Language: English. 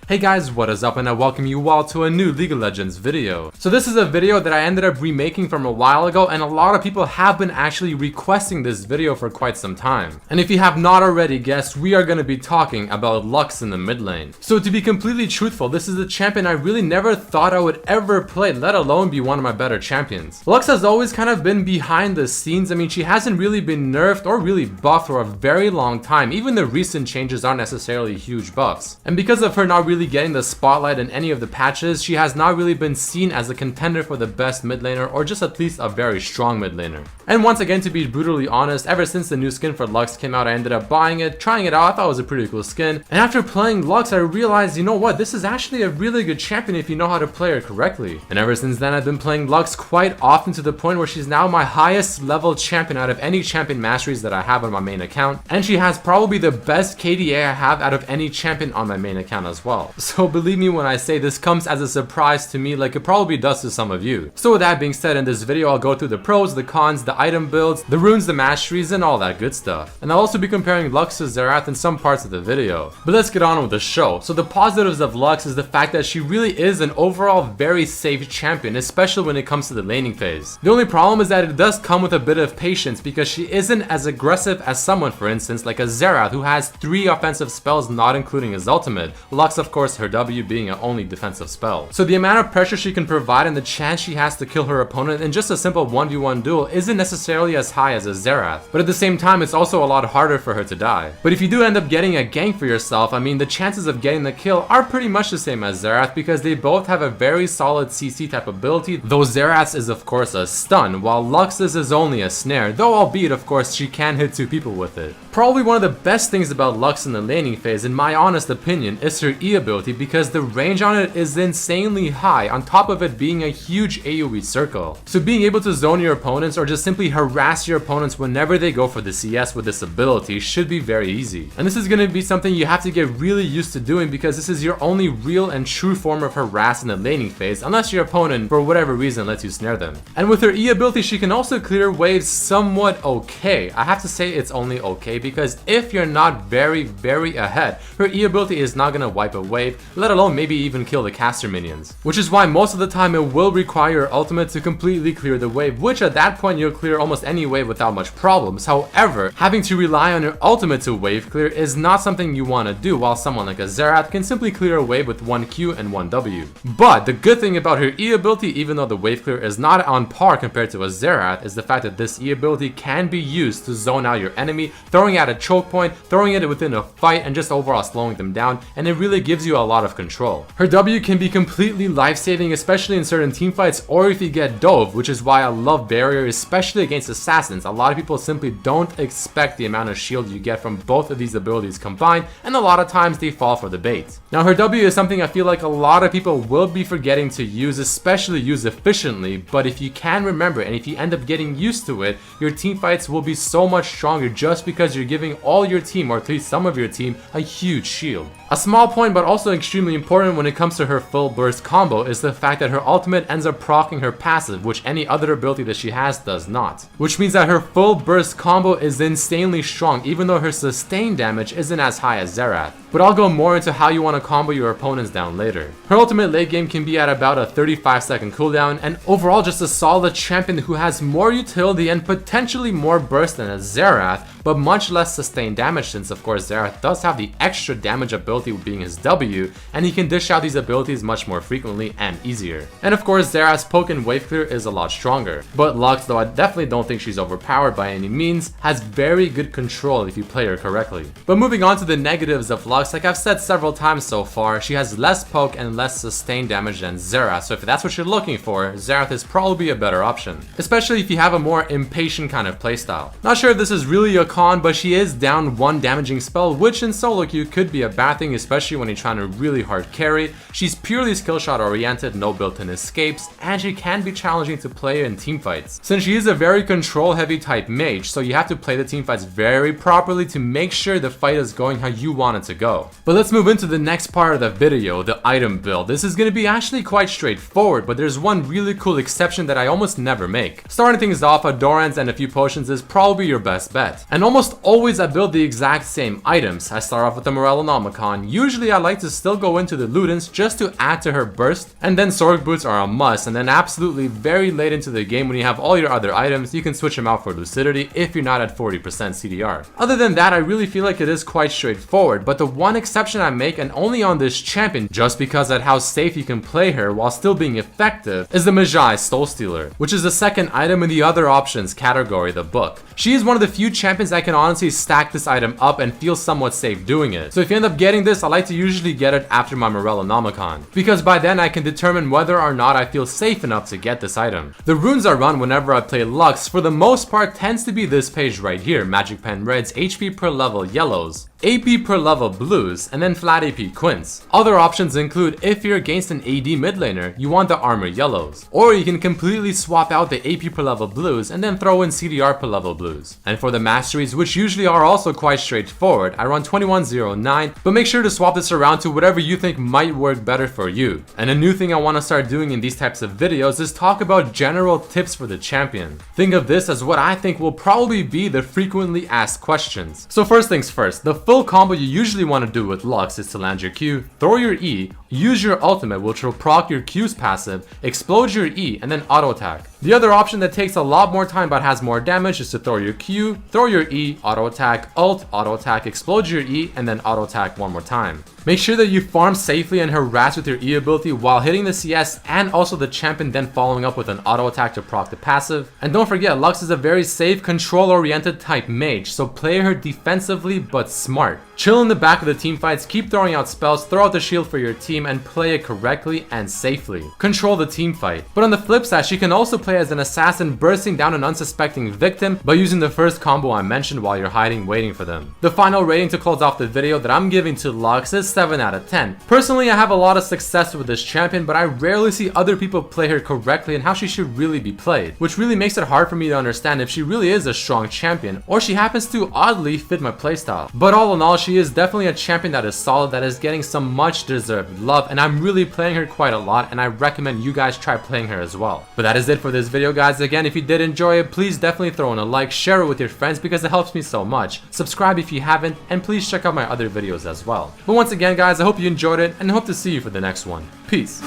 Hey guys, what is up, and I welcome you all to a new League of Legends video. So this is a video that I ended up remaking from a while ago, and a lot of people have been actually requesting this video for quite some time. And if you have not already guessed, we are going to be talking about Lux in the mid lane. So to be completely truthful, this is a champion I really never thought I would ever play, let alone be one of my better champions. Lux has always kind of been behind the scenes. I mean, she hasn't really been nerfed or really buffed for a very long time. Even the recent changes aren't necessarily huge buffs. And because of her not really getting the spotlight in any of the patches, she has not really been seen as a contender for the best mid laner, or just at least a very strong mid laner. And once again, to be brutally honest, ever since the new skin for Lux came out, I ended up buying it, trying it out. I thought it was a pretty cool skin. And after playing Lux, I realized, you know what, this is actually a really good champion if you know how to play her correctly. And ever since then, I've been playing Lux quite often, to the point where she's now my highest level champion out of any champion masteries that I have on my main account. And she has probably the best KDA I have out of any champion on my main account as well. So believe me when I say this comes as a surprise to me, like it probably does to some of you. So with that being said, in this video I'll go through the pros, the cons, the item builds, the runes, the masteries, and all that good stuff. And I'll also be comparing Lux to Xerath in some parts of the video. But let's get on with the show. So the positives of Lux is the fact that she really is an overall very safe champion, especially when it comes to the laning phase. The only problem is that it does come with a bit of patience, because she isn't as aggressive as someone, for instance, like a Xerath, who has 3 offensive spells, not including his ultimate. Lux, of course, her W being an only defensive spell. So the amount of pressure she can provide and the chance she has to kill her opponent in just a simple 1v1 duel isn't necessarily as high as a Xerath. But at the same time, it's also a lot harder for her to die. But if you do end up getting a gank for yourself, I mean, the chances of getting the kill are pretty much the same as Xerath, because they both have a very solid CC type ability, though Xerath's is of course a stun, while Lux's is only a snare, though albeit of course she can hit 2 people with it. Probably one of the best things about Lux in the laning phase, in my honest opinion, is her E ability, because the range on it is insanely high, on top of it being a huge AoE circle. So being able to zone your opponents or just simply harass your opponents whenever they go for the CS with this ability should be very easy. And this is going to be something you have to get really used to doing, because this is your only real and true form of harass in the laning phase, unless your opponent for whatever reason lets you snare them. And with her E ability, she can also clear waves somewhat okay. I have to say it's only okay, because if you're not very ahead, her E ability is not going to wipe a wave, let alone maybe even kill the caster minions. Which is why most of the time it will require your ultimate to completely clear the wave, which at that point you'll clear almost any wave without much problems. However, having to rely on your ultimate to wave clear is not something you want to do, while someone like a Xerath can simply clear a wave with 1 Q and 1 W. But the good thing about her E ability, even though the wave clear is not on par compared to a Xerath, is the fact that this E ability can be used to zone out your enemy, throwing out a choke point, throwing it within a fight, and just overall slowing them down, and it really gives you a lot of control. Her W can be completely life-saving, especially in certain teamfights or if you get dove, which is why I love barrier, especially against assassins. A lot of people simply don't expect the amount of shield you get from both of these abilities combined, and a lot of times they fall for the bait. Now her W is something I feel like a lot of people will be forgetting to use, especially use efficiently, but if you can remember and if you end up getting used to it, your teamfights will be so much stronger, just because you're giving all your team, or at least some of your team, a huge shield. A small point, but also extremely important when it comes to her full burst combo, is the fact that her ultimate ends up proccing her passive, which any other ability that she has does not. Which means that her full burst combo is insanely strong, even though her sustained damage isn't as high as Xerath. But I'll go more into how you want to combo your opponents down later. Her ultimate late game can be at about a 35-second cooldown, and overall just a solid champion who has more utility and potentially more burst than a Xerath, but much less sustained damage, since of course Xerath does have the extra damage ability being his W, and he can dish out these abilities much more frequently and easier. And of course Xerath's poke and wave clear is a lot stronger. But Lux, though I definitely don't think she's overpowered by any means, has very good control if you play her correctly. But moving on to the negatives of Lux, like I've said several times so far, she has less poke and less sustained damage than Xerath, so if that's what you're looking for, Xerath is probably a better option, especially if you have a more impatient kind of playstyle. Not sure if this is really a con, but she is down 1 damaging spell, which in solo queue could be a bad thing, especially when you're trying to really hard carry. She's purely skill shot oriented, no built-in escapes, and she can be challenging to play in teamfights, since she is a very control heavy type mage, so you have to play the teamfights very properly to make sure the fight is going how you want it to go. But let's move into the next part of the video, the item build. This is going to be actually quite straightforward, but there's one really cool exception that I almost never make. Starting things off, a Dorans and a few potions is probably your best bet. And almost always I build the exact same items. I start off with the Morellonomicon, on, usually I like to still go into the Ludens just to add to her burst, and then Sorg boots are a must, and then absolutely very late into the game when you have all your other items, you can switch them out for lucidity if you're not at 40% CDR. Other than that, I really feel like it is quite straightforward, but the one exception I make, and only on this champion, just because at how safe you can play her while still being effective, is the Magi Soul Stealer, which is the second item in the other options category, the book. She is one of the few champions that can honestly stack this item up and feel somewhat safe doing it. So if you end up getting this, I like to usually get it after my Morellonomicon, because by then I can determine whether or not I feel safe enough to get this item. The runes I run whenever I play Lux, for the most part, tends to be this page right here: Magic Pen Reds, HP per level Yellows, AP per level Blues, and then flat AP Quints. Other options include, if you're against an AD mid laner, you want the Armor Yellows, or you can completely swap out the AP per level Blues and then throw in CDR per level Blues. And for the masteries, which usually are also quite straightforward, I run 2109, but make sure to swap this around to whatever you think might work better for you. And a new thing I want to start doing in these types of videos is talk about general tips for the champion. Think of this as what I think will probably be the frequently asked questions. So first things first, the full combo you usually want to do with Lux is to land your Q, throw your E, use your ultimate, which will proc your Q's passive, explode your E, and then auto attack. The other option that takes a lot more time but has more damage is to throw your Q, throw your E, auto attack, auto attack, explode your E, and then auto attack one more time. Make sure that you farm safely and harass with your E ability while hitting the CS and also the champion, then following up with an auto attack to proc the passive. And don't forget, Lux is a very safe, control-oriented type mage, so play her defensively but smart. Chill in the back of the team fights, keep throwing out spells, throw out the shield for your team, and play it correctly and safely. Control the team fight. But on the flip side, she can also play as an assassin, bursting down an unsuspecting victim by using the first combo I mentioned while you're hiding, waiting for them. The final rating to close off the video that I'm giving to Lux is 7 out of 10. Personally, I have a lot of success with this champion, but I rarely see other people play her correctly and how she should really be played, which really makes it hard for me to understand if she really is a strong champion, or she happens to oddly fit my playstyle. But all in all, she is definitely a champion that is solid, that is getting some much deserved love, and I'm really playing her quite a lot, and I recommend you guys try playing her as well. But that is it for this video, guys. Again, if you did enjoy it, please definitely throw in a like, share it with your friends because it helps me so much. Subscribe if you haven't, and please check out my other videos as well. But once again, guys, I hope you enjoyed it and hope to see you for the next one. Peace.